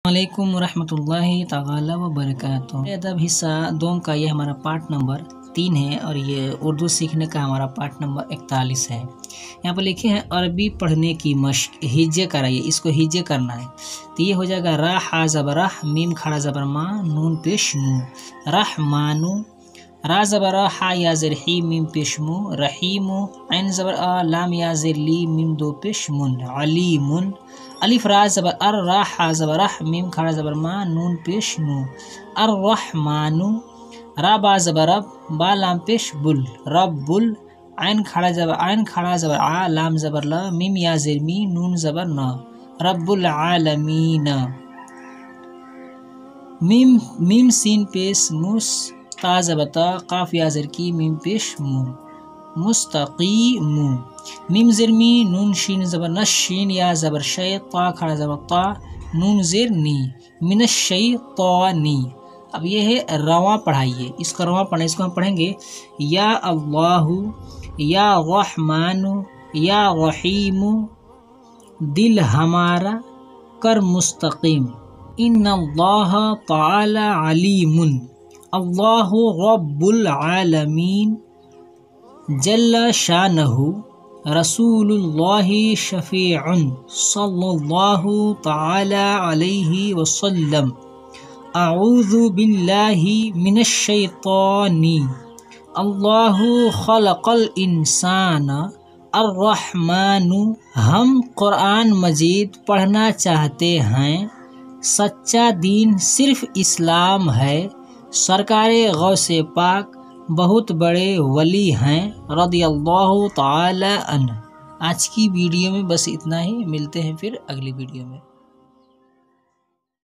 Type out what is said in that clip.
वालेकुम रहमतुल्लाहि ताला व बरकातुहू। अदब हिस्सा दोम का ये हमारा पार्ट नंबर 3 है और ये उर्दू सीखने का हमारा पार्ट नंबर 41 है। यहाँ पर लिखे हैं अरबी पढ़ने की मश्क, हिज्जे कराइए, इसको हिज्जे करना है। तो ये हो जाएगा रा हा ज़बर राह, मीम खड़ा ज़बर मा, नून पेश नू, रहमानु, रा ज़बर हा या ज़र ही, मीम पेश मु, रहीमु, ऐन ज़बर आ, लाम या ज़र ली, मीम दो पेश मुन, अलीमुन, अलिफ रा ज़बर अर, रा हा ज़बर राह, मीम खड़ा ज़बर मा, नून पेश नू, अर्रहमानु, रा बा ज़बर अब, बा लाम पेश बुल, रब्बुल, ऐन खड़ा ज़बर आ, लाम ज़बर ल, मीम या ज़र मी, नून ज़बर न, रब्बुल आलमीन, मीम सीन पेश मुस, ता ज़बर ता, काफ या ज़र की, मीम पेश मु, मुस्तकीमु, मीम ज़र मी, नून शीन ज़बर नश, शीन या ज़बर शय, ता खड़ा ज़बर ता, नून ज़र नी, मिनश शैतानी। अब ये है रवा पढ़ाइए, इसका रवा पढ़े, इसको हम पढ़ेंगे या अल्लाहु, या रहमानु, या रहीमु, दिल हमारा कर मुस्तकीम, इन्नल्लाह ताला अलीमुन, अल्लाहु रब्बुल आलमीन, जल्ल शानहु, रसूलुल्लाहि शफीउन सल्लल्लाहु ताला अलैहि वसल्लम, अऊज़ु बिल्लाहि मिनश शैतानी, अल्लाहु खलक़ल इंसाना अर्रहमानु। हम कुरान मजीद पढ़ना चाहते हैं, सच्चा दीन सिर्फ इस्लाम है, सरकारे गौसे पाक बहुत बड़े वली हैं, रदियल्लाहु ताला अन्हु। आज की वीडियो में बस इतना ही, मिलते हैं फिर अगली वीडियो में।